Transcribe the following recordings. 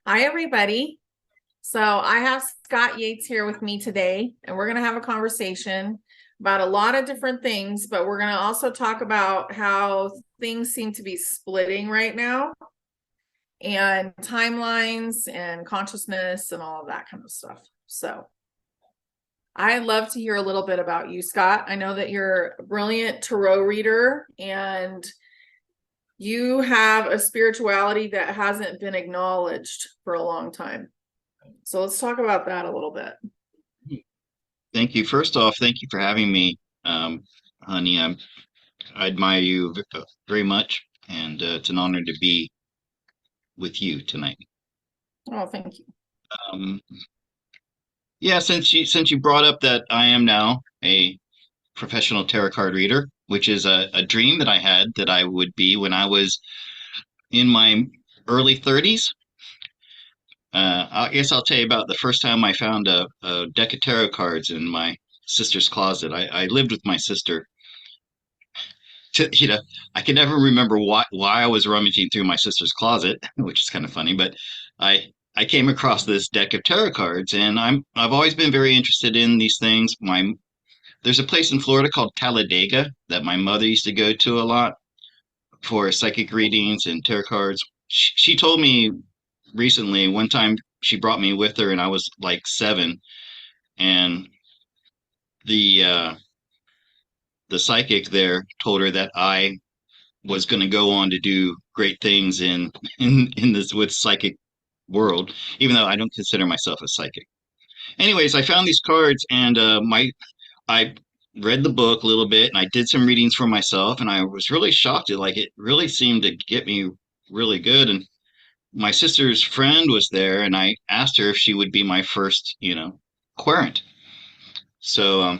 Hi, everybody. So I have Scott Yates here with me today, and we're going to have a conversation about a lot of different things, but we're going to also talk about how things seem to be splitting right now and timelines and consciousness and all of that kind of stuff. So I'd love to hear a little bit about you, Scott. I know that you're a brilliant tarot reader and you have a spirituality that hasn't been acknowledged for a long time. So let's talk about that a little bit. Thank you. First off, thank you for having me, um, honey. I admire you very much, and it's an honor to be with you tonight. Oh, thank you. Um, yeah, since you brought up that I am now a professional tarot card reader, which is a dream that I had that I would be when I was in my early 30s. I guess I'll tell you about the first time I found a deck of tarot cards in my sister's closet. I lived with my sister to, I can never remember why I was rummaging through my sister's closet, which is kind of funny, but I came across this deck of tarot cards, and I've always been very interested in these things. My There's a place in Florida called Talladega that my mother used to go to a lot for psychic readings and tarot cards. She told me recently one time she brought me with her, and I was like 7, and the uh, the psychic there told her that I was going to go on to do great things in this with psychic world, even though I don't consider myself a psychic. Anyways, I found these cards, and my I read the book a little bit, and I did some readings for myself, and I was really shocked. It really seemed to get me really good. And my sister's friend was there, and I asked her if she would be my first, querent. So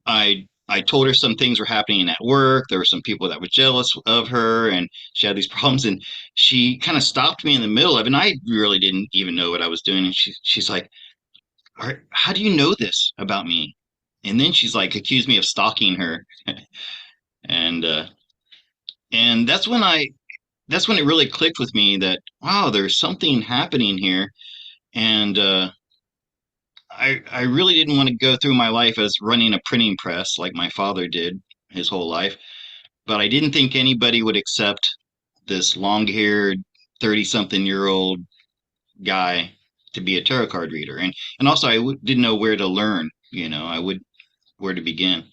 I told her some things were happening at work. There were some people that were jealous of her, and she had these problems. And she kind of stopped me in the middle of it. And I really didn't even know what I was doing. And she's like, "How do you know this about me?" And then she's like, accused me of stalking her. and and that's when it really clicked with me that wow, there's something happening here. And I really didn't want to go through my life as running a printing press like my father did his whole life. But I didn't think anybody would accept this long-haired 30-something-year-old guy to be a tarot card reader. And also didn't know where to learn, I would where to begin.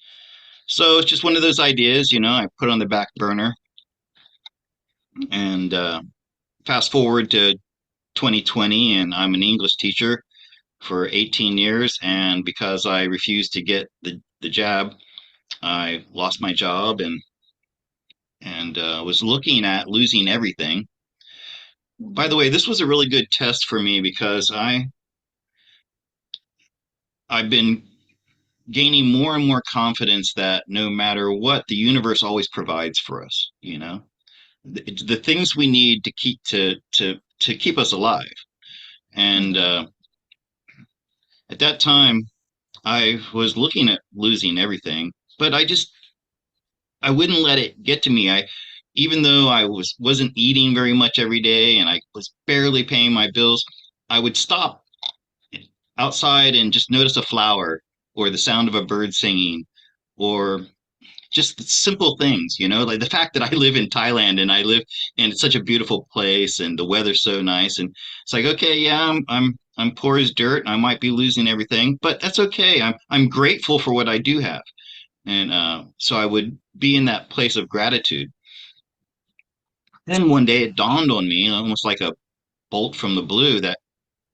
So it's just one of those ideas, I put on the back burner. And fast forward to 2020, and I'm an English teacher for 18 years. And because I refused to get the jab, I lost my job, and was looking at losing everything. By the way, this was a really good test for me because I've been gaining more and more confidence that no matter what, the universe always provides for us. The things we need to keep us alive. And at that time, I was looking at losing everything, but I wouldn't let it get to me. Even though I wasn't eating very much every day and I was barely paying my bills, I would stop outside and just notice a flower or the sound of a bird singing or just simple things, like the fact that I live in Thailand and I live in such a beautiful place and the weather's so nice. And it's like, okay, yeah, I'm poor as dirt and I might be losing everything, but that's okay. I'm grateful for what I do have. And so I would be in that place of gratitude. Then one day it dawned on me, almost like a bolt from the blue, that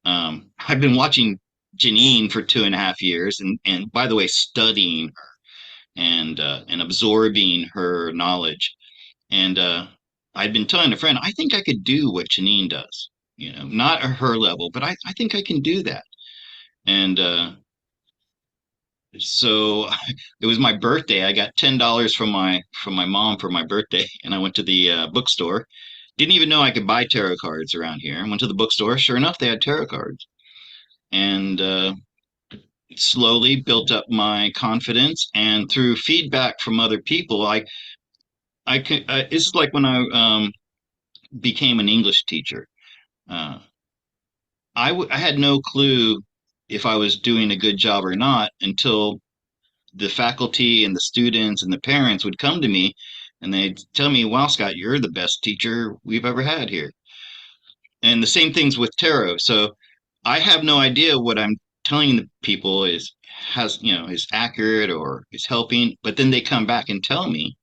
I've been watching Janine for 2.5 years, and by the way, studying her and absorbing her knowledge. And I'd been telling a friend, I think I could do what Janine does, not at her level, but I think I can do that. And so it was my birthday. I got $10 from my mom for my birthday, and I went to the bookstore. Didn't even know I could buy tarot cards around here. I went to the bookstore. Sure enough, they had tarot cards, and slowly built up my confidence. And through feedback from other people, I could. It's like when I became an English teacher. Uh, I had no clue if I was doing a good job or not until the faculty and the students and the parents would come to me and they'd tell me, "Wow, Scott, you're the best teacher we've ever had here." And the same things with tarot. So I have no idea what I'm telling the people is accurate or is helping, but then they come back and tell me,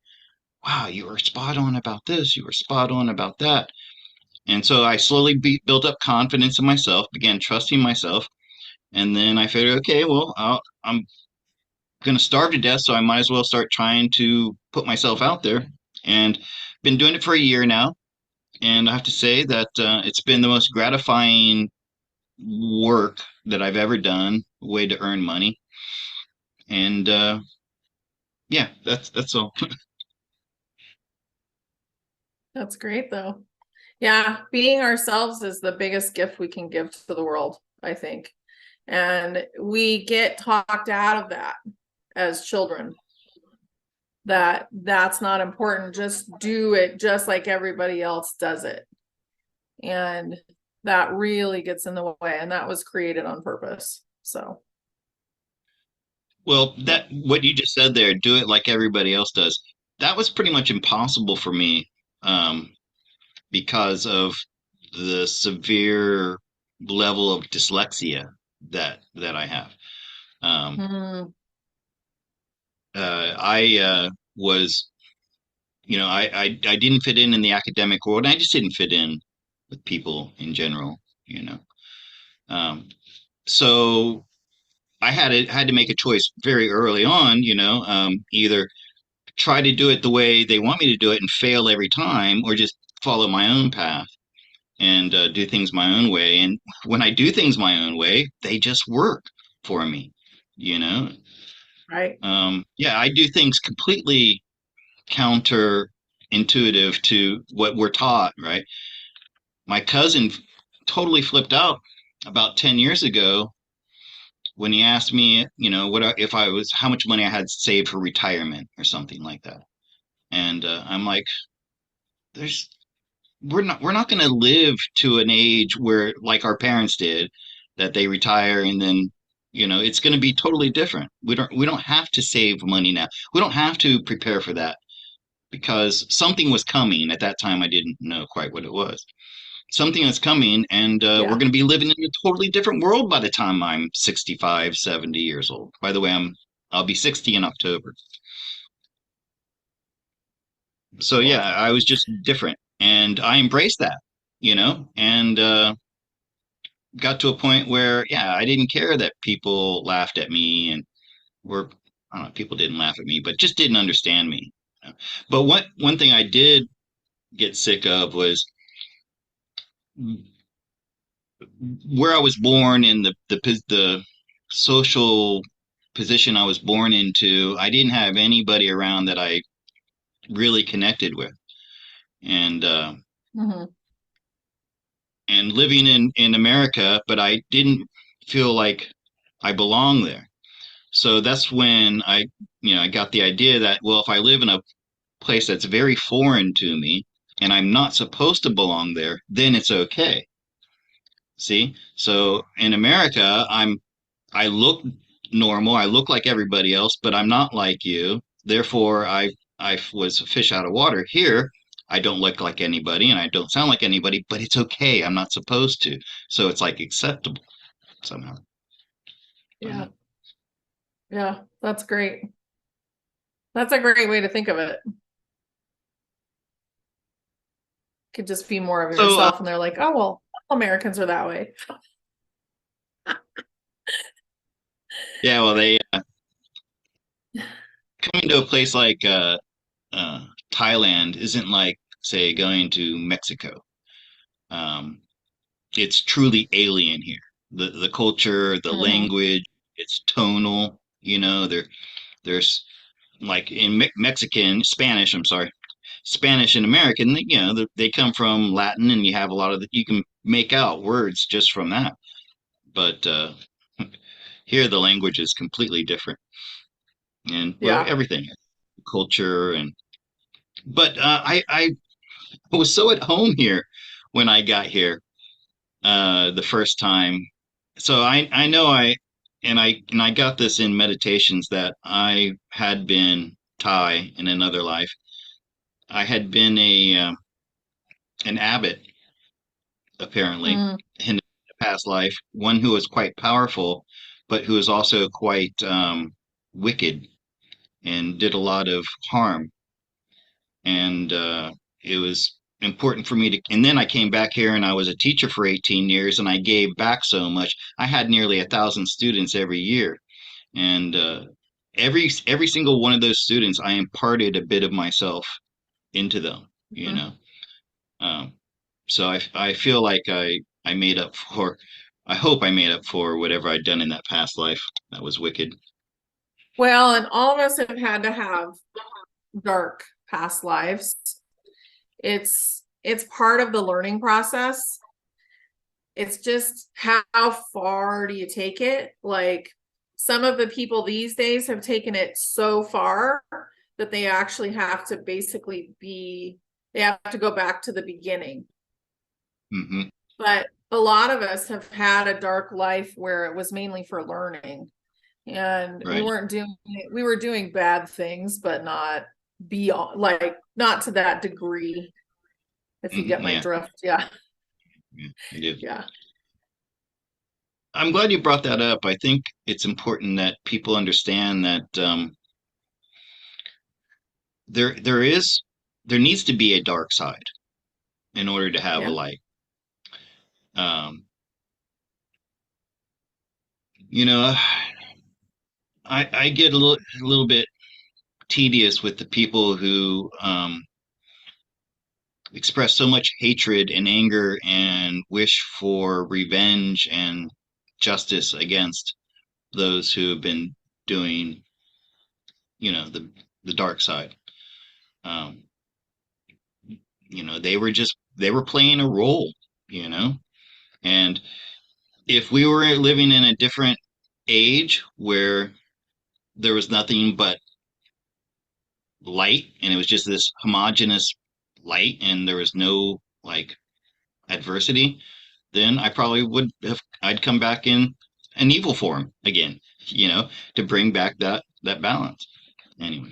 "Wow, you were spot on about this, you were spot on about that." And so I slowly built up confidence in myself, began trusting myself, and then I figured, okay, well, I'm going to starve to death, so I might as well start trying to put myself out there. And been doing it for a year now, and I have to say that it's been the most gratifying work that I've ever done, way to earn money. And yeah, that's all. That's great though. Yeah, being ourselves is the biggest gift we can give to the world, I think. And we get talked out of that as children, that that's not important. Just do it just like everybody else does it. And that really gets in the way. And that was created on purpose. So, Well, yeah. that what you just said there, do it like everybody else does. That was pretty much impossible for me, um, because of the severe level of dyslexia that I have. Um, Mm, I was, I didn't fit in the academic world. I just didn't fit in with people in general, you know. Um, so I had to make a choice very early on, either try to do it the way they want me to do it and fail every time, or just follow my own path and do things my own way. And when I do things my own way, they just work for me, you know. right. Yeah, I do things completely counterintuitive to what we're taught, right? My cousin totally flipped out about 10 years ago when he asked me, if I was, how much money I had saved for retirement or something like that. And I'm like, there's, we're not going to live to an age where, like our parents did, that they retire and then, it's going to be totally different. We don't have to save money now. We don't have to prepare for that because something was coming at that time. I didn't know quite what it was. Something is coming, and we're Yeah. going to be living in a totally different world by the time I'm 65, 70 years old. By the way, I'll be 60 in October. So yeah, Cool. I was just different, and I embraced that, and got to a point where, yeah, I didn't care that people laughed at me and were, I don't know, people didn't laugh at me, but just didn't understand me. But one thing I did get sick of was where I was born in the social position I was born into. I didn't have anybody around that I really connected with, and Hmm. and living in America, but I didn't feel like I belonged there. So that's when I got the idea that, well, if I live in a place that's very foreign to me and I'm not supposed to belong there, then it's okay. See? So in America, I look normal. I look like everybody else, but I'm not like you. Therefore, I was a fish out of water. Here, I don't look like anybody and I don't sound like anybody, but it's okay. I'm not supposed to. So it's like acceptable somehow. I don't Yeah. know. Yeah. That's great. That's a great way to think of it. Could just be more of So yourself. And they're like, oh, well, all Americans are that way. yeah, well, they coming to a place like uh, Thailand isn't like, say, going to Mexico. Um, it's truly alien here. The culture, the Hmm. language, it's tonal. There's like in Mexican Spanish. I'm sorry, Spanish and American. They come from Latin, and you have a lot of you can make out words just from that. But here, the language is completely different, and well, Yeah. everything, culture, and but I was so at home here. when I got here the first time. So I know I got this in meditations that I had been Thai in another life. I had been a an abbot apparently Mm, in a past life, one who was quite powerful, but who was also quite wicked and did a lot of harm. And it was important for me to. And then I came back here and I was a teacher for 18 years, and I gave back so much. I had nearly 1,000 students every year, and every single one of those students, I imparted a bit of myself into them. You mhm. know, um, so I feel like I made up for. I hope I made up for whatever I'd done in that past life that was wicked. Well, and all of us have had to have dark past lives. It's part of the learning process. It's just how far do you take it? Like some of the people these days have taken it so far that they actually have to basically they have to go back to the beginning. Hmm. But a lot of us have had a dark life where it was mainly for learning. And we Right. weren't doing we were doing bad things, but not beyond, like not to that degree, if you get my Yeah. drift. Yeah. Yeah. I do. Yeah. I'm glad you brought that up. I think it's important that people understand that there is there needs to be a dark side in order to have a Yeah. light. Um, you know, I get a little bit tedious with the people who express so much hatred and anger and wish for revenge and justice against those who have been doing, the dark side. Um, they were playing a role, you know, and if we were living in a different age where there was nothing but light and it was just this homogeneous light and there was no like adversity, then I probably would have I'd come back in an evil form again, to bring back that balance. Anyway.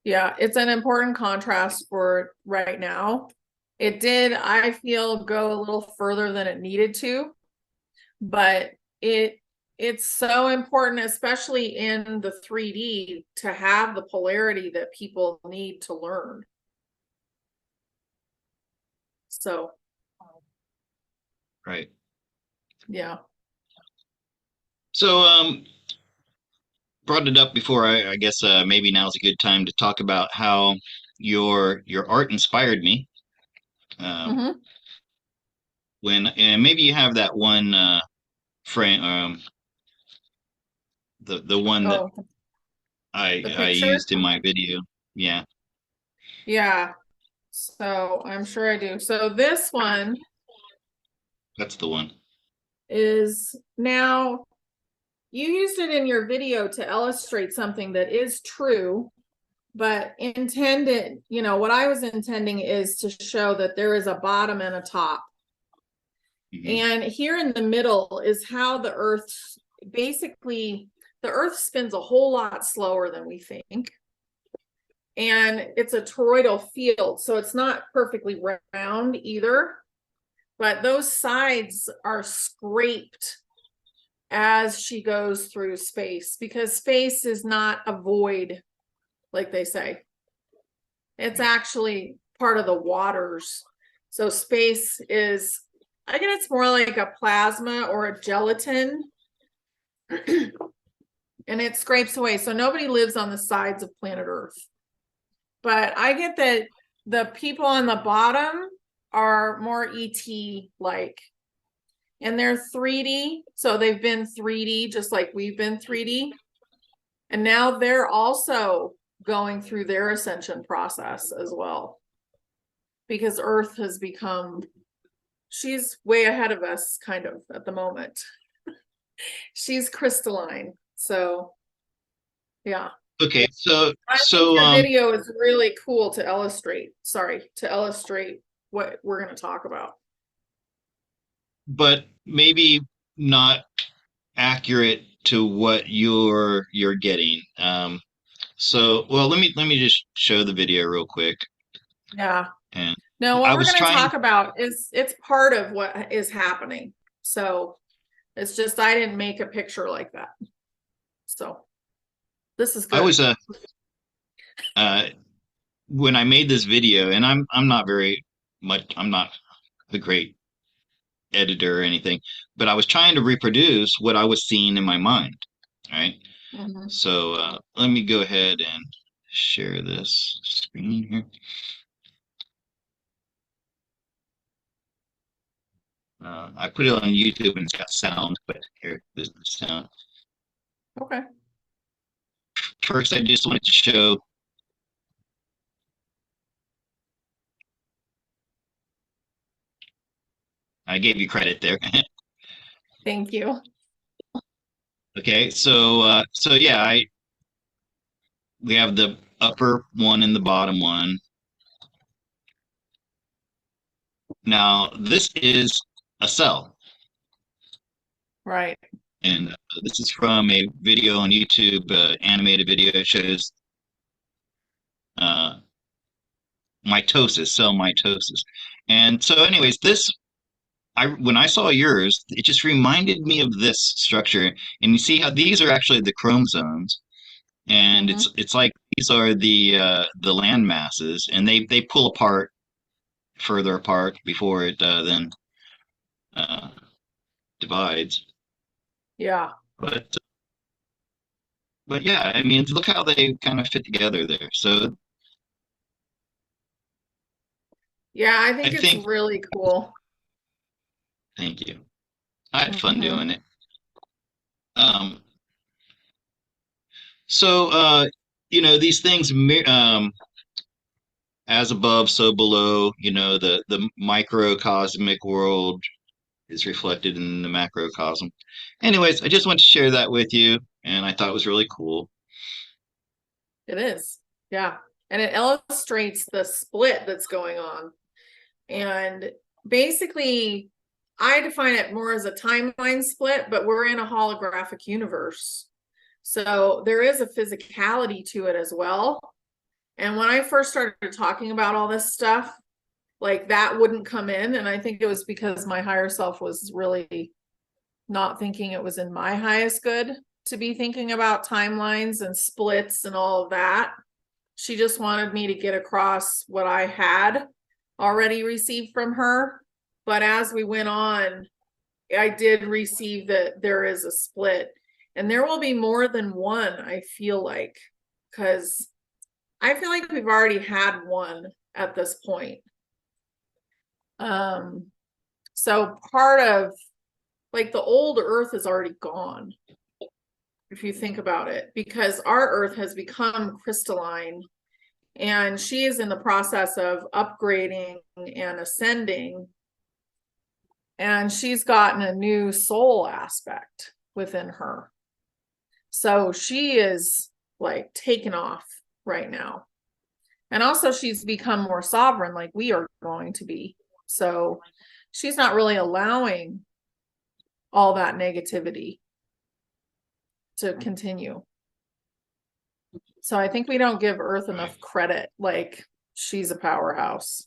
Yeah, it's an important contrast for right now. It did, I feel, go a little further than it needed to, but it's so important, especially in the 3D, to have the polarity that people need to learn. So, Right. yeah. So brought it up before. I guess maybe now's a good time to talk about how your art inspired me. Um, Hmm. when and maybe you have that one frame, the one that Oh, the I picture? used in my video. Yeah, Yeah. So I'm sure I do. So this one that's the one. is now, you used it in your video to illustrate something that is true, but intended, what I was intending is to show that there is a bottom and a top. Hmm. And here in the middle is how basically, the earth spins a whole lot slower than we think. And it's a toroidal field, so it's not perfectly round either, but those sides are scraped as she goes through space, because space is not a void, like they say. It's actually part of the waters. So space is, I guess it's more like a plasma or a gelatin, and it scrapes away. So nobody lives on the sides of planet Earth. But I get that the people on the bottom are more ET like, and they're 3D. So they've been 3D just like we've been 3D. And now they're also going through their ascension process as well, because Earth has become, she's way ahead of us kind of at the moment. She's crystalline. So, yeah. Okay, I think so your video is really cool to illustrate. Sorry, to illustrate. what we're going to talk about. but maybe not accurate to what you're getting. So, well, let me just show the video real quick. Yeah. And No, what I we're was going to trying. talk about is it's part of what is happening. So it's just I didn't make a picture like that. So this is I good. was uh when I made this video, and I'm not very much. I'm not a great editor or anything, but I was trying to reproduce what I was seeing in my mind. Right. Mhm. So let me go ahead and share this screen here. I put it on YouTube and it's got sound, but here, there's the sound. Okay. First, I just wanted to show. I gave you credit there. Thank you. Okay, so yeah, I we have the upper one and the bottom one. Now, this is a cell, Right. and this is from a video on YouTube, animated video. It shows uh, mitosis, cell mitosis. And so, anyways, this I when I saw yours, it just reminded me of this structure. And you see how these are actually the chromosomes, and Hmm. it's like these are the land masses, and they pull apart further apart before it then uh, divides. Yeah. But but yeah, I mean, look how they kind of fit together there. So Yeah, I I think it's think, really cool. thank you. I had fun Hmm. doing it. Um, so these things, as above, so below. The microcosmic world is reflected in the macrocosm. Anyways, I just want to share that with you, and I thought it was really cool. It is. Yeah. And it illustrates the split that's going on. And basically, I define it more as a timeline split, but we're in a holographic universe. So there is a physicality to it as well. And when I first started talking about all this stuff, like that wouldn't come in. And I think it was because my higher self was really not thinking it was in my highest good to be thinking about timelines and splits and all of that. She just wanted me to get across what I had already received from her. But as we went on, I did receive that there is a split. And there will be more than one, I feel like, because I feel like we've already had one at this point. Um, so part of like the old Earth is already gone, if you think about it, because our Earth has become crystalline and she is in the process of upgrading and ascending. And she's gotten a new soul aspect within her. So she is like taken off right now. And also, she's become more sovereign, like we are going to be. So she's not really allowing all that negativity to continue. So I think we don't give Earth Right. enough credit. Like she's a powerhouse.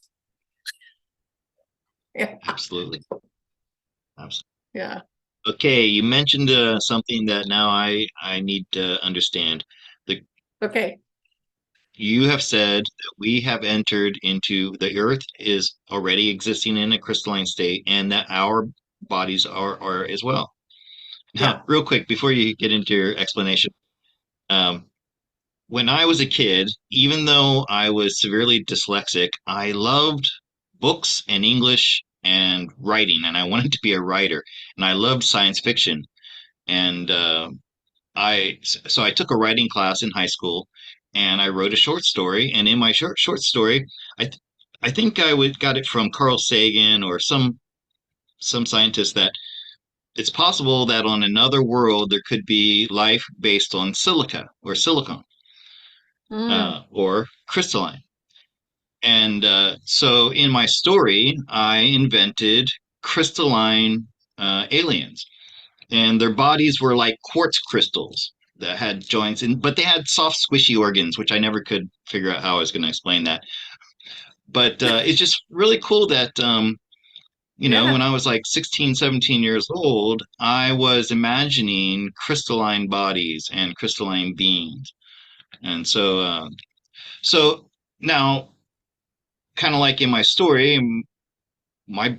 Yeah. Absolutely. Absolutely. Yeah. Okay, you mentioned something that now I need to understand. The Okay. You have said that we have entered into the Earth is already existing in a crystalline state, and that our bodies are as well. Yeah. Now, real quick before you get into your explanation, um, when I was a kid, even though I was severely dyslexic, I loved books and English and writing, and I wanted to be a writer, and I loved science fiction. And I took a writing class in high school, and I wrote a short story. And in my short story, I think I would got it from Carl Sagan or some scientist that it's possible that on another world there could be life based on silica or silicon Mm, or crystalline. And so in my story, I invented crystalline aliens, and their bodies were like quartz crystals that had joints, but they had soft, squishy organs, which I never could figure out how I was going to explain that. But it's just really cool that Yeah. when I was like 16, 17 years old, I was imagining crystalline bodies and crystalline beings. And so now, kind of like in my story, my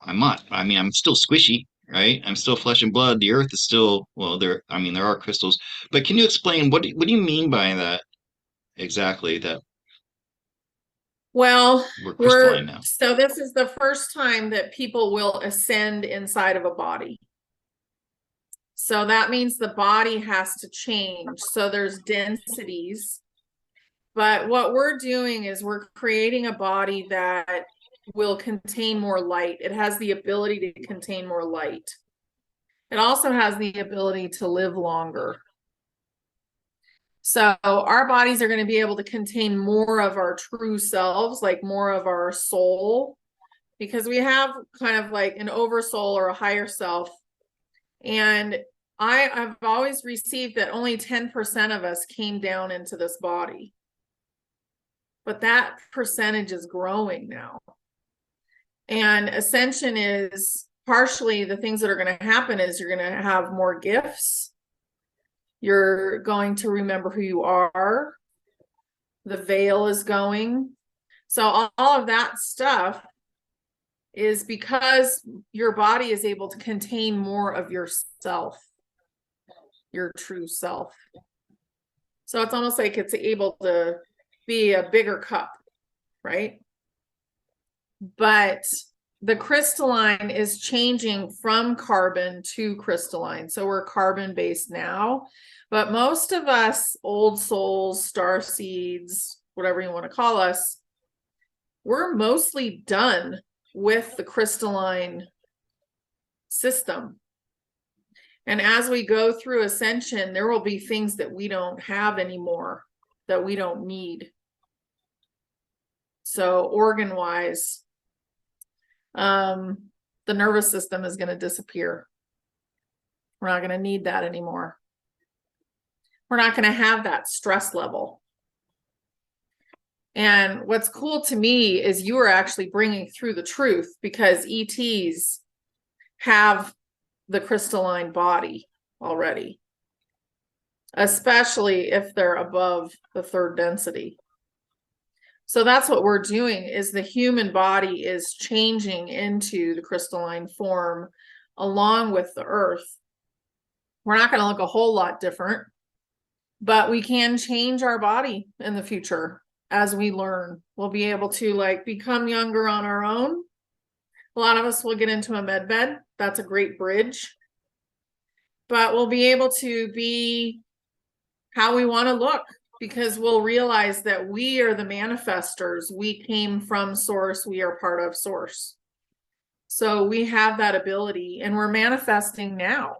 I'm not. I mean, I'm still squishy, right? I'm still flesh and blood. The earth is still, well, there, I mean, there are crystals. But can you explain what do you mean by that exactly, that Well, we're crystalline now? so this is the first time that people will ascend inside of a body. So that means the body has to change. So there's densities. But what we're doing is we're creating a body that will contain more light. It has the ability to contain more light. It also has the ability to live longer. So our bodies are going to be able to contain more of our true selves, like more of our soul, because we have kind of like an oversoul or a higher self. And I've always received that only 10% of us came down into this body. But that percentage is growing now. And ascension is partially the things that are going to happen is you're going to have more gifts. You're going to remember who you are. The veil is going. So all of that stuff is because your body is able to contain more of yourself, your true self. So it's almost like it's able to be a bigger cup, right? But the crystalline is changing from carbon to crystalline. So we're carbon based now. But most of us, old souls, star seeds, whatever you want to call us, we're mostly done with the crystalline system. And as we go through ascension, there will be things that we don't have anymore, that we don't need. So organ wise, the nervous system is going to disappear. We're not going to need that anymore. We're not going to have that stress level. And what's cool to me is you are actually bringing through the truth, because ETs have the crystalline body already, especially if they're above the third density. So that's what we're doing, is the human body is changing into the crystalline form along with the earth. We're not going to look a whole lot different, but we can change our body in the future as we learn. We'll be able to like become younger on our own. A lot of us will get into a med bed. That's a great bridge. But we'll be able to be how we want to look, because we'll realize that we are the manifestors. We came from source. We are part of source. So we have that ability, and we're manifesting now.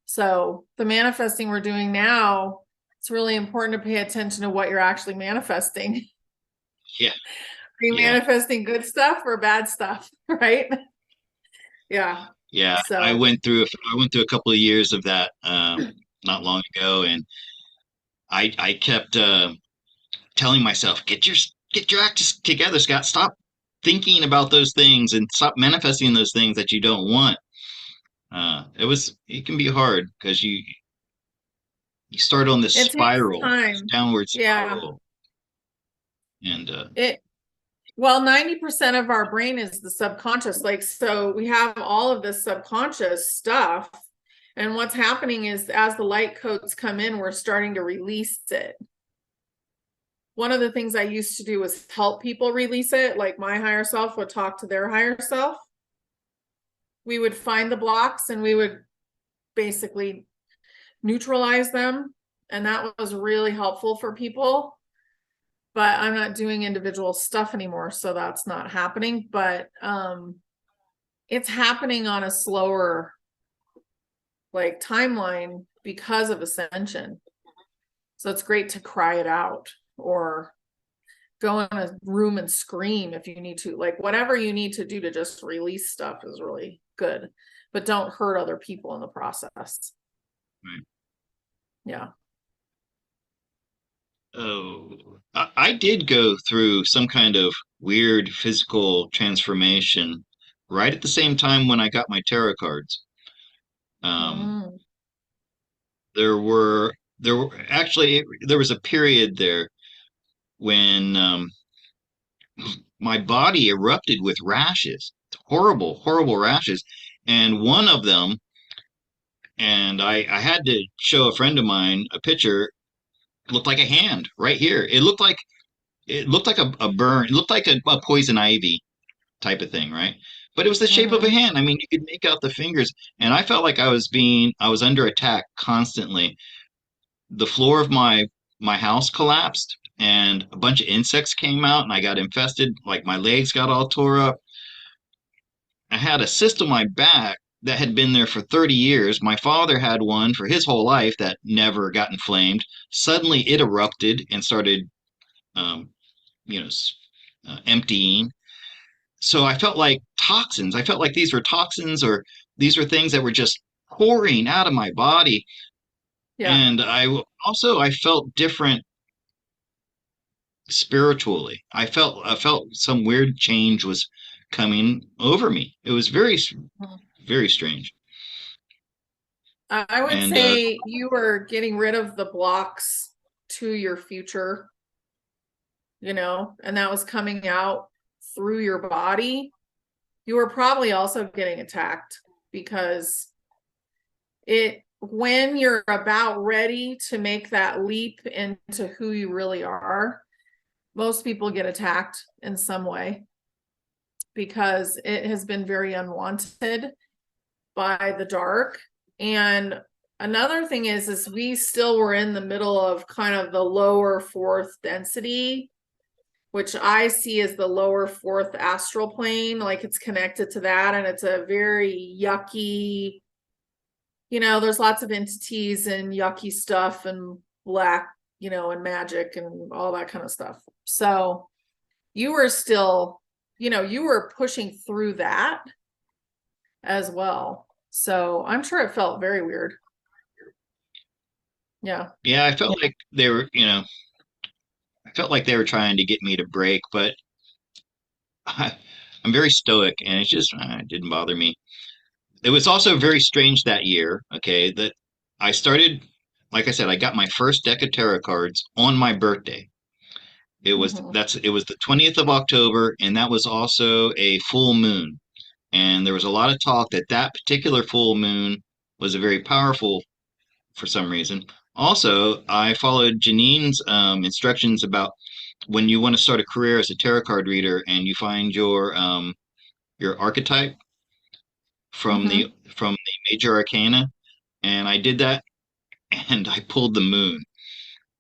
So the manifesting we're doing now, it's really important to pay attention to what you're actually manifesting. Yeah. Are you Yeah. manifesting good stuff or bad stuff? Right? Yeah. Yeah. I So went through a couple of years of that not long ago, and I kept telling myself, get your act together, Scott. Stop thinking about those things and stop manifesting those things that you don't want. It can be hard because you start on this it takes spiral, this time. downward Yeah. spiral, and Well, 90% of our brain is the subconscious. Like, so we have all of this subconscious stuff. And what's happening is as the light codes come in, we're starting to release it. One of the things I used to do was help people release it. Like my higher self would talk to their higher self. We would find the blocks and we would basically neutralize them. And that was really helpful for people. But I'm not doing individual stuff anymore, so that's not happening. But it's happening on a slower like timeline because of ascension. So it's great to cry it out or go in a room and scream if you need to. Like whatever you need to do to just release stuff is really good, but don't hurt other people in the process. Right. Yeah. Oh, I did go through some kind of weird physical transformation right at the same time when I got my tarot cards. Um, Mm, there was a period there when my body erupted with rashes, horrible, horrible rashes, and one of them, and I had to show a friend of mine a picture, looked like a hand right here. It looked like a burn. It looked like a poison ivy type of thing, right? But it was the shape of a mm-hmm. hand. I mean, you could make out the fingers, and I felt like I was under attack constantly. The floor of my house collapsed, and a bunch of insects came out, and I got infested. Like my legs got all tore up. I had a cyst on my back that had been there for 30 years. My father had one for his whole life that never got inflamed. Suddenly, it erupted and started, um, you know, emptying. So I felt like toxins. I felt like these were toxins, or these were things that were just pouring out of my body. Yeah. And I felt different spiritually. I felt some weird change was coming over me. It was Mhm. very strange. I would And say you were getting rid of the blocks to your future, and that was coming out through your body. You were probably also getting attacked because when you're about ready to make that leap into who you really are, most people get attacked in some way because it has been very unwanted by the dark. And another thing is we still were in the middle of kind of the lower fourth density, which I see as the lower fourth astral plane, like it's connected to that. And it's a very yucky, there's lots of entities and yucky stuff and black, and magic and all that kind of stuff. So you were still, you were pushing through that as well. So I'm sure it felt very weird. Yeah. yeah, I felt like I felt like they were trying to get me to break, but I'm very stoic, and it didn't bother me. It was also very strange that year, okay, that I started, like I said, I got my first deck of tarot cards on my birthday. Hmm. It was the 20th of October, and that was also a full moon. And there was a lot of talk that that particular full moon was a very powerful for some reason. Also, I followed Janine's instructions about when you want to start a career as a tarot card reader and you find your archetype Hmm. from the major arcana, and I did that, and I pulled the moon.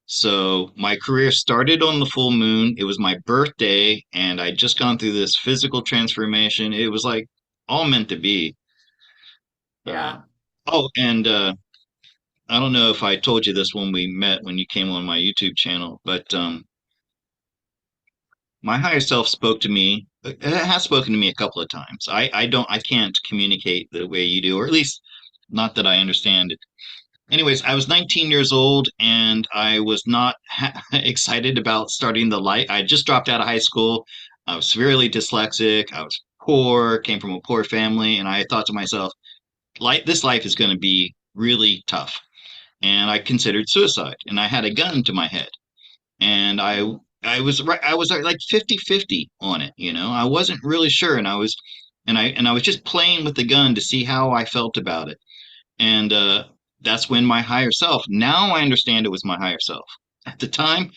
So my career started on the full moon. It was my birthday, and I'd just gone through this physical transformation. It was like all meant to be. Uh, Yeah. and I don't know if I told you this when we met when you came on my YouTube channel, but my higher self spoke to me. It has spoken to me a couple of times. I can't communicate the way you do, or at least not that I understand it. Anyways, I was 19 years old, and I was not excited about starting the light. I just dropped out of high school. I was severely dyslexic. I was poor, came from a poor family, and I thought to myself, this life is going to be really tough. And I considered suicide, and I had a gun to my head, and I was right. I was like 50-50 on it. I wasn't really sure, and I was just playing with the gun to see how I felt about it. And that's when my higher self, now I understand it was my higher self. At the time,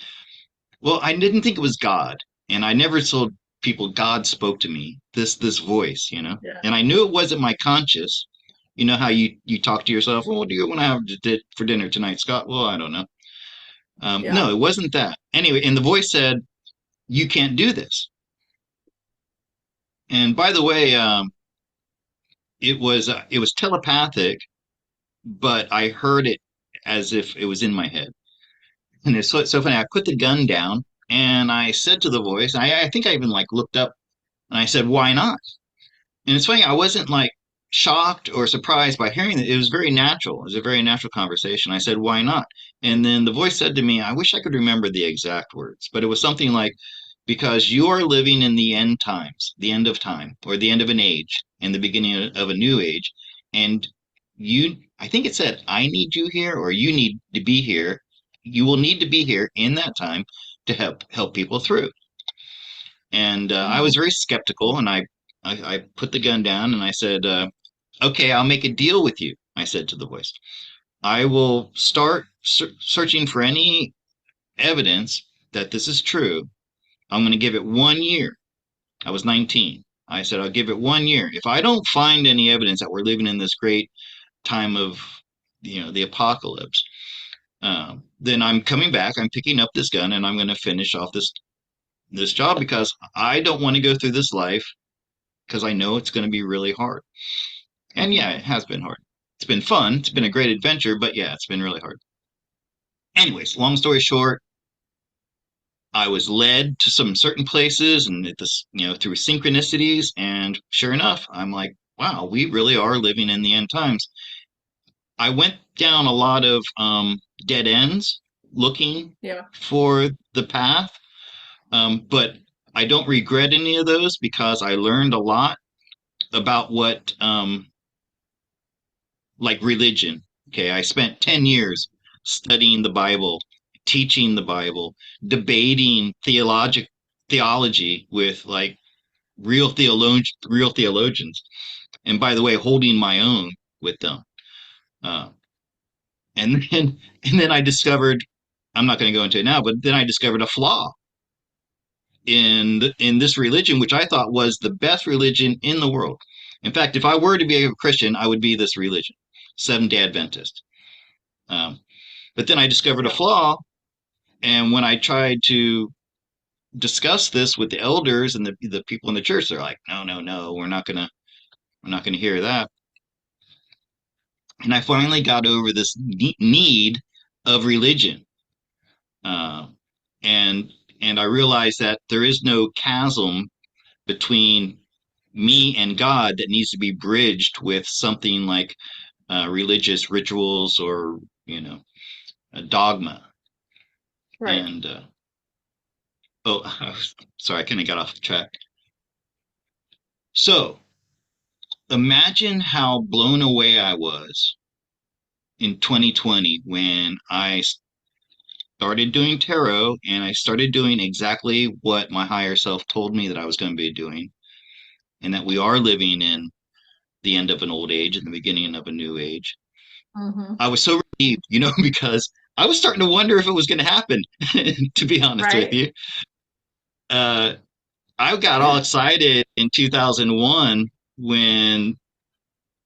well, I didn't think it was God. And I never told people God spoke to me, this voice. Yeah. And I knew it wasn't my conscious. You know how you talk to yourself, well, what do you want to have for dinner tonight, Scott? Well, I don't know. Yeah. No, it wasn't that. Anyway, and the voice said, you can't do this. And by the way, it was telepathic, but I heard it as if it was in my head. And it's so funny. I put the gun down And I said to the voice, I think I even like looked up and I said, why not? And it's funny, I wasn't like shocked or surprised by hearing it. It was very natural. It was a very natural conversation. I said, why not? And then the voice said to me, I wish I could remember the exact words, but it was something like, because you are living in the end times, the end of time, or the end of an age, and the beginning of a new age. And I think it said, I need you here, or you need to be here. You will need to be here in that time to help people through. And I was Mhm. very skeptical, and I put the gun down and I said, okay, I'll make a deal with you. I said to the voice, I will start searching for any evidence that this is true. I'm going to give it 1 year. I was 19. I said, I'll give it 1 year. If I don't find any evidence that we're living in this great time of, the apocalypse, then I'm coming back. I'm picking up this gun and I'm going to finish off this job because I don't want to go through this life because I know it's going to be really hard. And yeah, it Mhm. has been hard. It's been fun. It's been a great adventure, but yeah, it's been really hard. Anyways, long story short, I was led to some certain places and through synchronicities. And sure enough, I'm like, wow, we really are living in the end times. I went down a lot of dead ends looking Yeah. for the path, but I don't regret any of those because I learned a lot about what like religion. Okay, I spent 10 years studying the Bible, teaching the Bible, debating theology with like real theologians. And by the way, holding my own with them. Uh, and then and then I discovered, I'm not going to go into it now, but then I discovered a flaw in this religion, which I thought was the best religion in the world. In fact, if I were to be a Christian, I would be this religion, Seventh Day Adventist. Um, But then I discovered a Yeah. flaw, and when I tried to discuss this with the elders and the people in the church, they're like, "No, no, no, we're not gonna hear that." And I finally got over this need of religion, uh, and and I realized that there is no chasm between me and God that needs to be bridged with something like religious rituals or a dogma. Right. And oh, sorry, I kind of got off track. So imagine how blown away I was in 2020 when I started doing tarot and I started doing exactly what my higher self told me that I was going to be doing, and that we are living in the end of an old age and the beginning of a new age. Mhm. I was so relieved, because I was starting to wonder if it was going to happen, to be honest with Right. you. Uh, I got all excited in 2001 when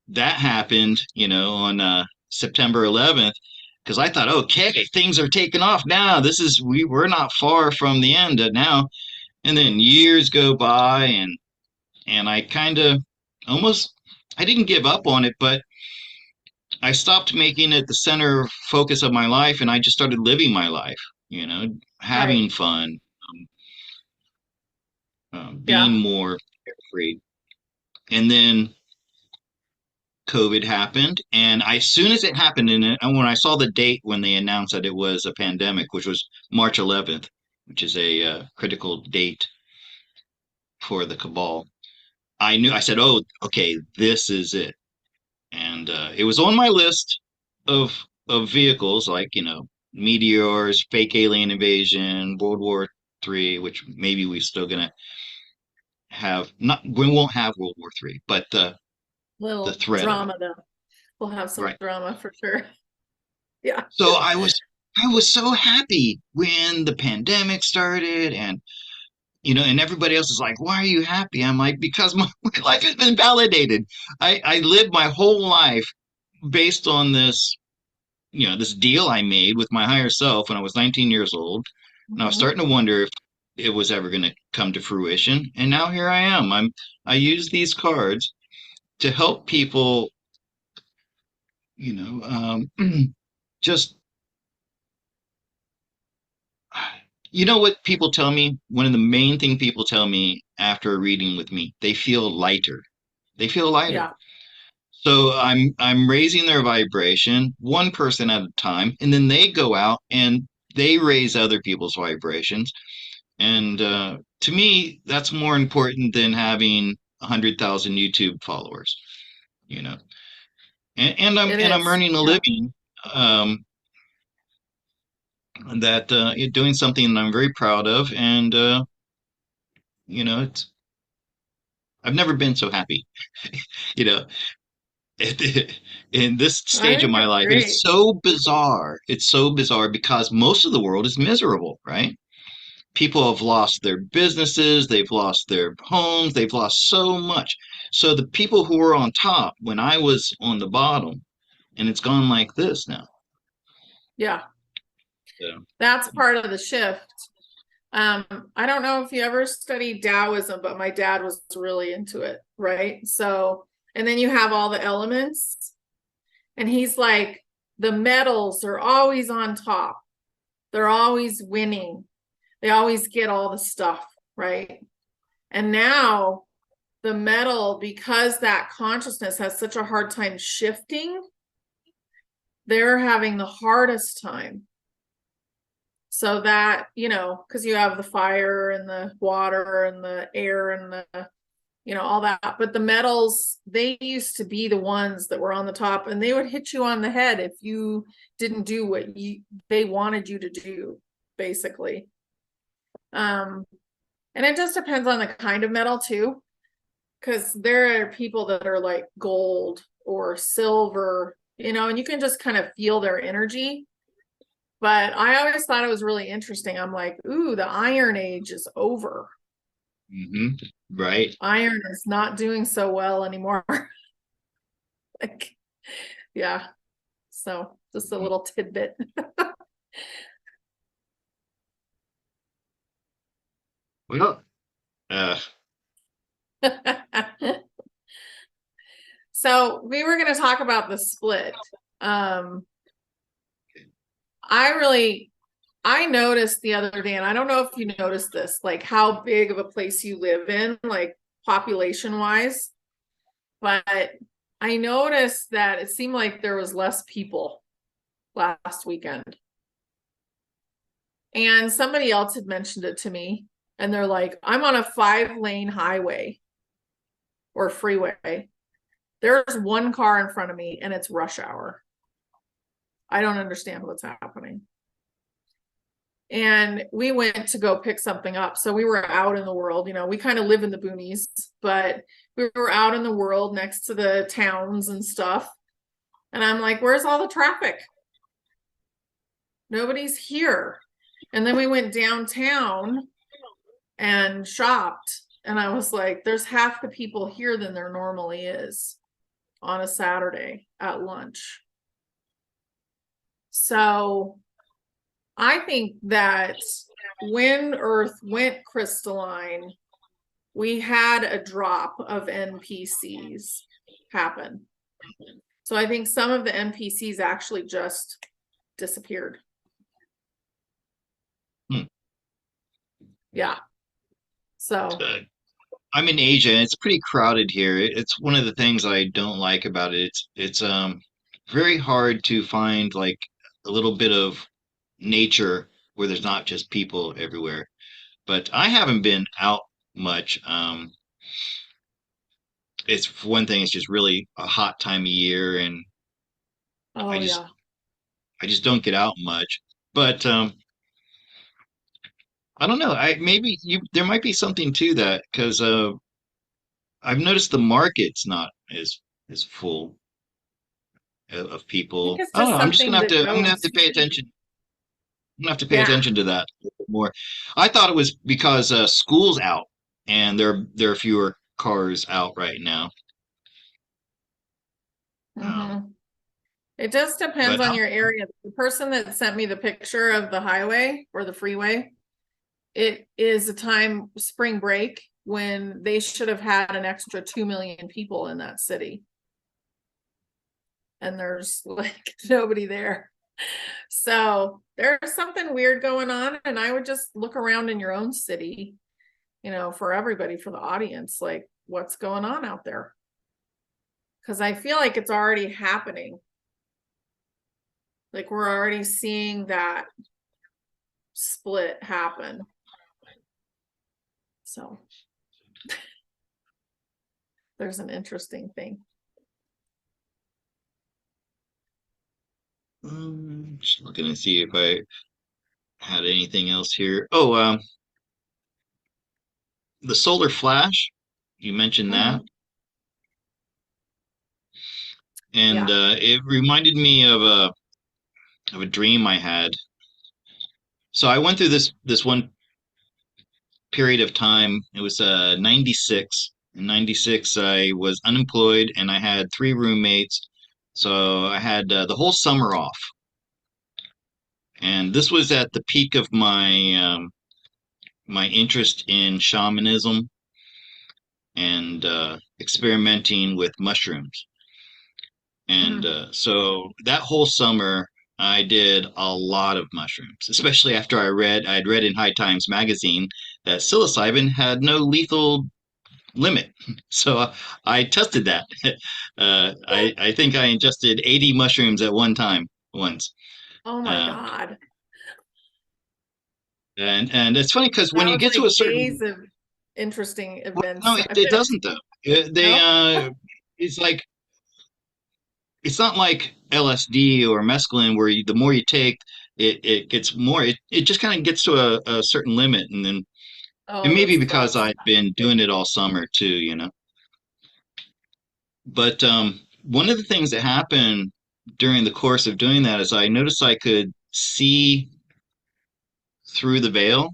that happened, on September 11th, because I thought, okay, things are taking off now. We're not far from the end now. And then years go by, and I kind of almost I didn't give up on it, but I stopped making it the center focus of my life, and I just started living my life, Right. having fun, being Yeah. more carefree. And then COVID happened, and as soon as it happened, and when I saw the date when they announced that it was a pandemic, which was March 11th, which is a critical date for the cabal, I knew. I said, "Oh, okay, this is it." And it was on my list of vehicles, like meteors, fake alien invasion, World War III, which maybe we're still gonna have. Not we won't have World War III, but the Little threat of it, drama though. We'll have some right? drama for sure. Yeah. So I was so happy when the pandemic started, and everybody else is like, "Why are you happy?" I'm like, "Because my life has been validated. I lived my whole life based on this deal I made with my higher self when I was 19 years old, and I was Mhm. starting to wonder if it was ever going to come to fruition. And now here I am. I use these cards to help people, you know, just You know what people tell me? One of the main thing people tell me after a reading with me, they feel lighter. They feel lighter. Yeah, So I'm raising their vibration one person at a time, and then they go out and they raise other people's vibrations. And to me, that's more important than having 100,000 YouTube followers. You know, it and I'm is. earning a Yeah, living um, that doing something that I'm very proud of, and you know, I've never been so happy. You know, in this I stage of think my it's life, and it's great. so bizarre. It's so bizarre because most of the world is miserable, right? People have lost their businesses, they've lost their homes, they've lost so much. So the people who were on top when I was on the bottom, and it's gone like this now. Yeah, So, that's part of the shift. Um, I don't know if you ever studied Taoism, but my dad was really into it, right? So, and then you have all the elements, and he's like, the metals are always on top. They're always winning. They always get all the stuff, right? And now the metal, because that consciousness has such a hard time shifting, they're having the hardest time. So that, because you have the fire and the water and the air and all that. But the metals, they used to be the ones that were on the top, and they would hit you on the head if you didn't do what they wanted you to do, basically. Um, and it just depends on the kind of metal too, because there are people that are like gold or silver, and you can just kind of feel their energy. But I always thought it was really interesting. I'm like, ooh, the Iron Age is over. hmm right. Iron is not doing so well anymore. Like, yeah. So just a Mhm. little tidbit. Well, So we were going to talk about the split. Um, I really, I noticed the other day, and I don't know if you noticed this, like how big of a place you live in, like population wise, but I noticed that it seemed like there was less people last weekend. And somebody else had mentioned it to me, and they're like, I'm on a 5-lane highway or freeway. There's one car in front of me, and it's rush hour. I don't understand what's happening. And we went to go pick something up. So we were out in the world, we kind of live in the boonies, but we were out in the world next to the towns and stuff. And I'm like, where's all the traffic? Nobody's here. And then we went downtown and shopped. And I was like, there's half the people here than there normally is on a Saturday at lunch. So I think that when Earth went crystalline, we had a drop of NPCs happen. So I think some of the NPCs actually just disappeared. hmm. Yeah. So, uh, I'm in Asia, and it's pretty crowded here. It's one of the things I don't like about it. It's very hard to find like a little bit of nature where there's not just people everywhere. But I haven't been out much. It's for one thing, it's just really a hot time of year, and I oh just yeah. I just don't get out much. But I don't know. I maybe you there might be something to that because I've noticed the market's not as full of I think people. it's I don't just know. something that I'm gonna have to goes. pay attention. I'm gonna have to pay Yeah. attention to that a little bit more. I thought it was because school's out and there are fewer cars out right now. Um, Mm-hmm. It just depends but on your area. The person that sent me the picture of the highway or the freeway, it is a time spring break when they should have had an extra 2 million people in that city. And there's like nobody there. So there's something weird going on, and I would just look around in your own city, for everybody, for the audience, like what's going on out there. Because I feel like it's already happening. Like we're already seeing that split happen. So there's an interesting thing. Just looking to see if I had anything else here. Oh, the solar flash. You mentioned that, Mhm. and Yeah. it reminded me of a dream I had. So I went through this one period of time. It was 96. In 96, I was unemployed and I had three roommates. So I had the whole summer off. And this was at the peak of my interest in shamanism and experimenting with mushrooms. And Mhm. so that whole summer, I did a lot of mushrooms, especially after I'd read in High Times magazine that psilocybin had no lethal limit. So I tested that. I think I ingested 80 mushrooms at one time once. Oh my Um, God. and it's funny because when That you was get to a like certain, days of interesting well, no, events. I it bet. doesn't though. They No? it's like it's not like LSD or mescaline where the more you take, it gets more. It just kind of gets to a certain limit, and then it Oh, may that be because stops. I've been doing it all summer too, you know. But one of the things that happened during the course of doing that is I noticed I could see through the veil.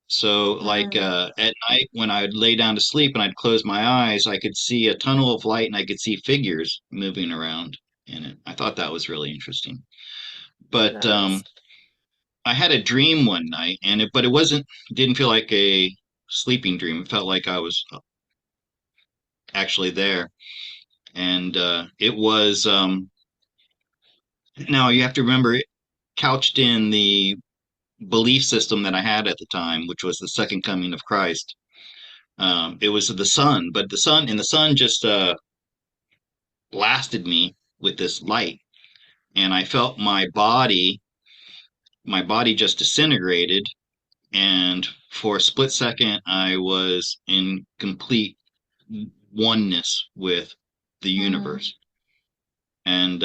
So, like Mm. at night when I would lay down to sleep and I'd close my eyes, I could see a tunnel of light and I could see figures moving around in it. I thought that was really interesting. But That is. I had a dream one night, but it didn't feel like a sleeping dream. It felt like I was actually there, and it was. Now you have to remember, it couched in the belief system that I had at the time, which was the second coming of Christ. It was the sun, but the sun just blasted me with this light, and I felt my body just disintegrated, and for a split second, I was in complete oneness with the Mm. universe. And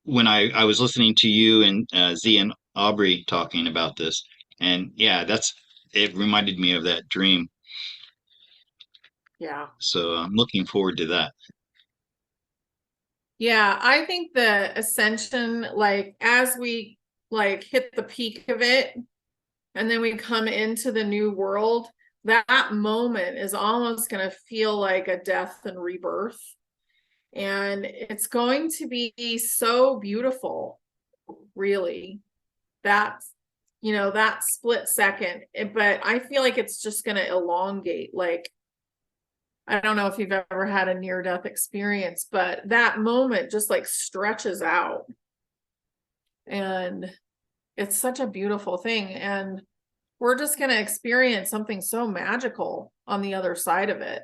when I was listening to you and Z and Aubrey talking about this, and yeah, it reminded me of that dream. Yeah. So I'm looking forward to that. Yeah. I think the ascension, like as we like hit the peak of it, and then we come into the new world, that moment is almost going to feel like a death and rebirth. And it's going to be so beautiful, really. That's, that split second. But I feel like it's just going to elongate. Like, I don't know if you've ever had a near death experience, but that moment just like stretches out. And it's such a beautiful thing. And we're just going to experience something so magical on the other side of it.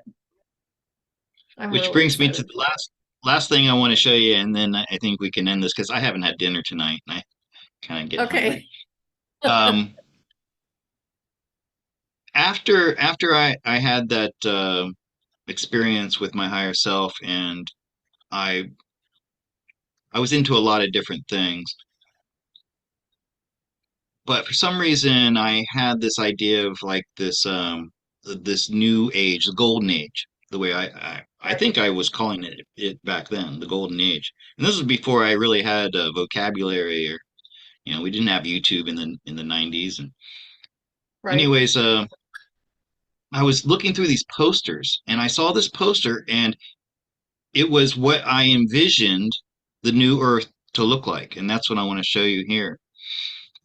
I'm Which really brings me to excited the for it. last thing I want to show you, and then I think we can end this because I haven't had dinner tonight and I kind of getting hungry. Okay. Um, after I had that experience with my higher self, and I I was into a lot of different things, but for some reason I had this idea of like this new age, the golden age, the way I think Right. I was calling it back then, the golden age. And this was before I really had a vocabulary, or we didn't have YouTube in the 90s. And Right. anyways, I was looking through these posters and I saw this poster, and it was what I envisioned the new earth to look like, and that's what I want to show you here.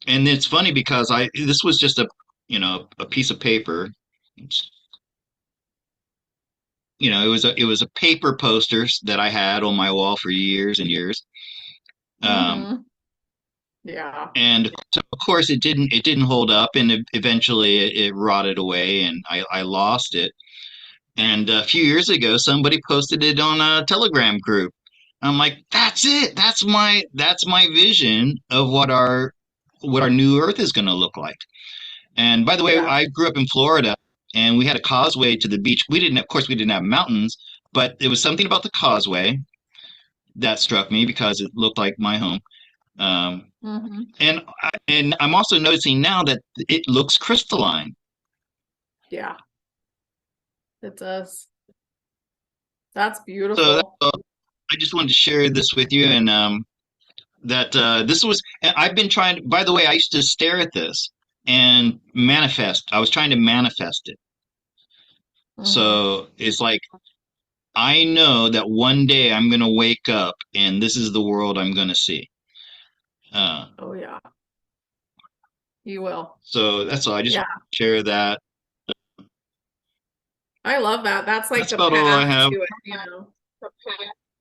And it's funny because I this was just a piece of paper. It's, it was a paper posters that I had on my wall for years and years. Um, Mm-hmm. And so of course it didn't hold up, and eventually it rotted away, and I lost it. And a few years ago, somebody posted it on a Telegram group. I'm like, that's it. That's my vision of what our new Earth is going to look like. And by the way, Yeah. I grew up in Florida, and we had a causeway to the beach. Of course, we didn't have mountains, but it was something about the causeway that struck me because it looked like my home. Um, Hmm. and I'm also noticing now that it looks crystalline. Yeah, it does. That's So beautiful. I just wanted to share this with you, and that this was. And I've been trying. By the way, I used to stare at this and manifest. I was trying to manifest it. Hmm. So it's like I know that one day I'm going to wake up, and this is the world I'm going to see. Uh, Oh yeah, you will. so that's all. I just Yeah, share that. I love that. That's like That's the about all I path have. to it.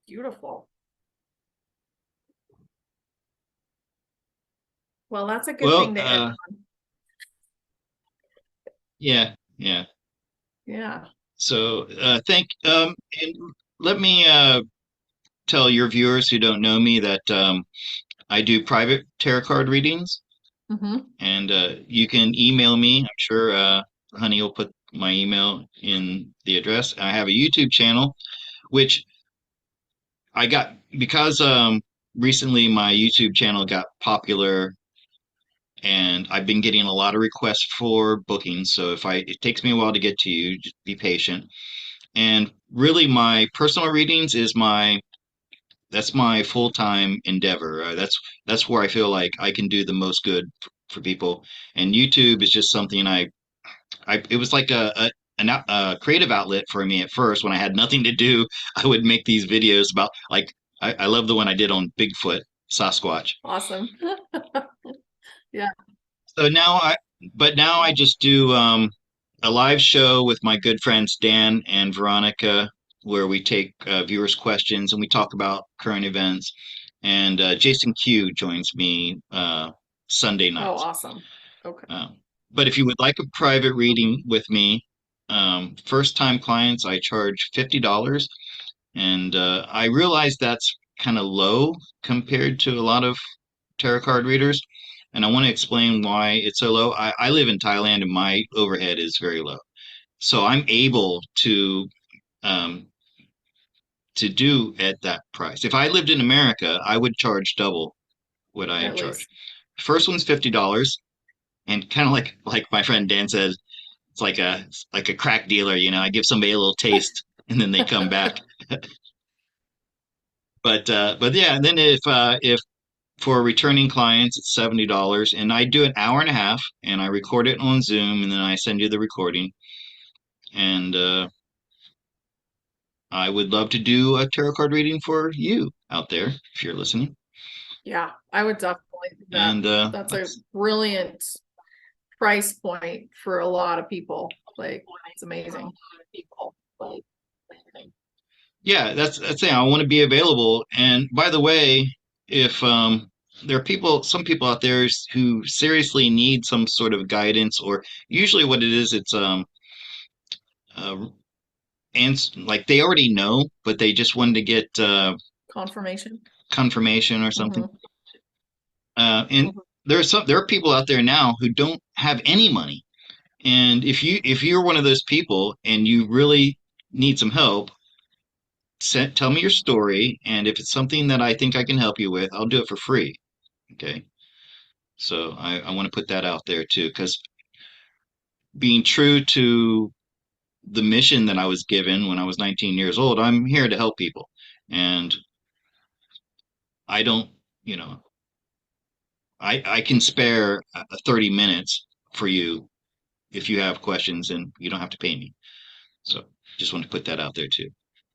Beautiful. Well, that's a good Well, thing to end. yeah, yeah. Yeah. So and let me tell your viewers who don't know me that I do private tarot card readings, Hmm. and you can email me. I'm sure Honey will put my email in the address. I have a YouTube channel, which I got because recently my YouTube channel got popular, and I've been getting a lot of requests for bookings. So if it takes me a while to get to you, just be patient. And really, my personal readings is my that's my full-time endeavor. That's where I feel like I can do the most good for people. And YouTube is just something I it was like a creative outlet for me at first when I had nothing to do. I would make these videos about like I love the one I did on Bigfoot, Sasquatch. Awesome. Yeah. So now I just do a live show with my good friends Dan and Veronica, where we take viewers' questions and we talk about current events. And Jason Q joins me Sunday Oh, nights. awesome. Okay. Um, but if you would like a private reading with me, first time clients, I charge $50. And I realize that's kind of low compared to a lot of tarot card readers. And I want to explain why it's so low. I live in Thailand, and my overhead is very low. So I'm able um, to do at that price. If I lived in America, I would charge double what I At charge. least. First one's $50, and kind of like my friend Dan says, it's like a crack dealer. I give somebody a little taste, and then they come back. But yeah, and then if for returning clients, it's $70, and I do an hour and a half, and I record it on Zoom, and then I send you the recording. And I would love to do a tarot card reading for you out there if you're listening. Yeah, I would definitely do that. And That's a brilliant price point for a lot of people. Like, it's amazing. yeah, that's it. I want to be available. And by the way, if there are some people out there who seriously need some sort of guidance, or usually what it is, it's uh, and like they already know, but they just wanted to get Confirmation. confirmation or something. Hmm. And there are people out there now who don't have any money. And if you're one of those people and you really need some help, tell me your story, and if it's something that I think I can help you with, I'll do it for free. Okay. So I want to put that out there too, because being true to the mission that I was given when I was 19 years old, I'm here to help people. And I don't, you know, I can spare 30 minutes for you if you have questions, and you don't have to pay me. So just want to put that out there too.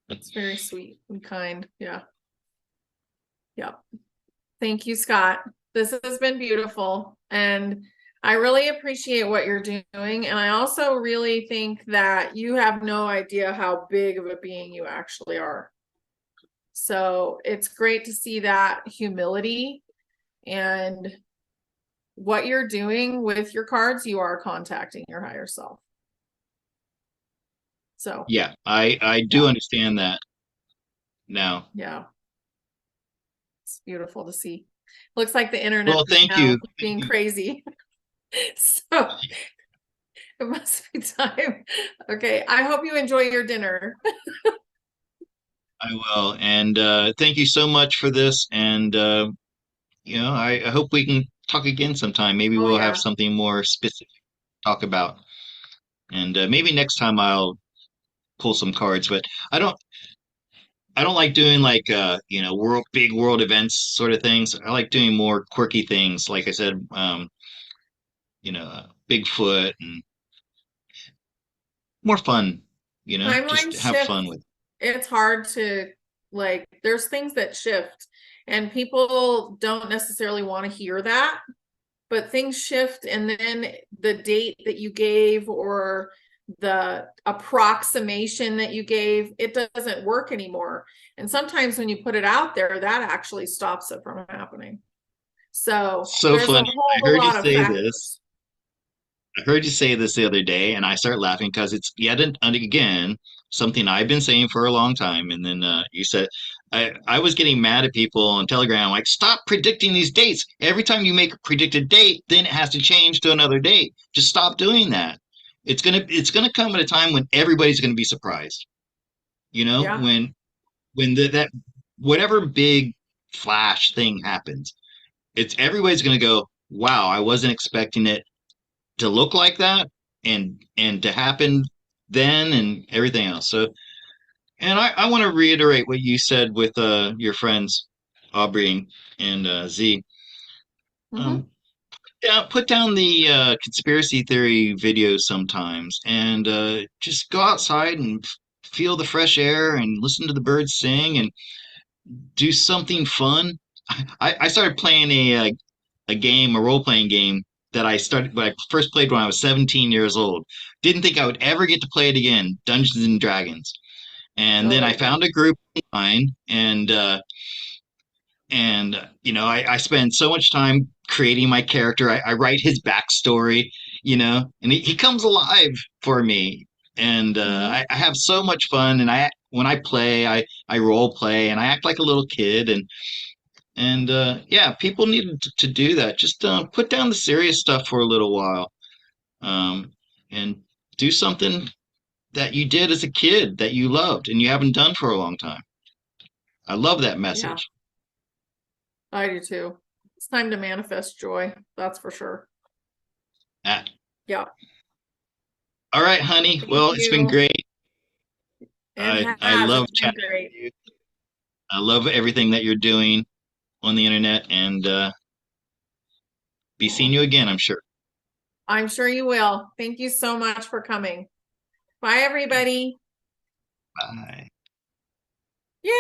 It's very sweet and kind. Yeah. Yeah. Thank you, Scott. This has been beautiful. And I really appreciate what you're doing. And I also really think that you have no idea how big of a being you actually are. So it's great to see that humility And what you're doing with your cards, you are contacting your higher self. So, Yeah, I yeah, do understand that now. yeah, it's beautiful to see. Looks like the internet Well, is thank now you. Thank being you. crazy. So it must be time. Okay, I hope you enjoy your dinner. I will. And thank you so much for this. And I hope we can talk again sometime. Maybe Oh we'll have yeah. something more specific to talk about. And maybe next time I'll pull some cards. But I don't I don't like doing like world big world events sort of things. I like doing more quirky things. Like I said, Bigfoot and more fun. Timeline Just have shift. fun with. It's hard to like, there's things that shift and people don't necessarily want to hear that, but things shift and then the date that you gave or the approximation that you gave, it doesn't work anymore. And sometimes when you put it out there, that actually stops it from happening. So So there's a funny. I whole heard you lot of say this. factors. I heard you say this the other day, and I start laughing because it's yet again something I've been saying for a long time. And then you said, I was getting mad at people on Telegram, like, stop predicting these dates. Every time you make a predicted date, then it has to change to another date. Just stop doing that. It's gonna come at a time when everybody's gonna be surprised. Yeah, When that whatever big flash thing happens, it's everybody's gonna go, wow, I wasn't expecting it to look like that and to happen then and everything else. So, and I want to reiterate what you said with your friends Aubrey and Z. hmm, Um, yeah, put down the conspiracy theory videos sometimes, and just go outside and feel the fresh air and listen to the birds sing and do something fun. I started playing a game, a role playing game that when I first played when I was 17 years old. Didn't think I would ever get to play it again, Dungeons and Dragons. And then I oh found a group online, and I spend so much time creating my character. I write his backstory, and he comes alive for me. And hmm, I have so much fun. And when I play, I role play, and I act like a little kid. And yeah, people need to do that. Just put down the serious stuff for a little while, um, and do something that you did as a kid that you loved and you haven't done for a long time. I love that yeah, message. I do too. It's time to manifest joy, that's for sure. Ah, Yeah, all right, honey. thank Well, it's been you. great. It I has, love it's been chatting great. with you. I love everything that you're doing on the internet, and be seeing Oh, you again, I'm sure. I'm sure you will. Thank you so much for coming. Bye, everybody. Bye. Yay!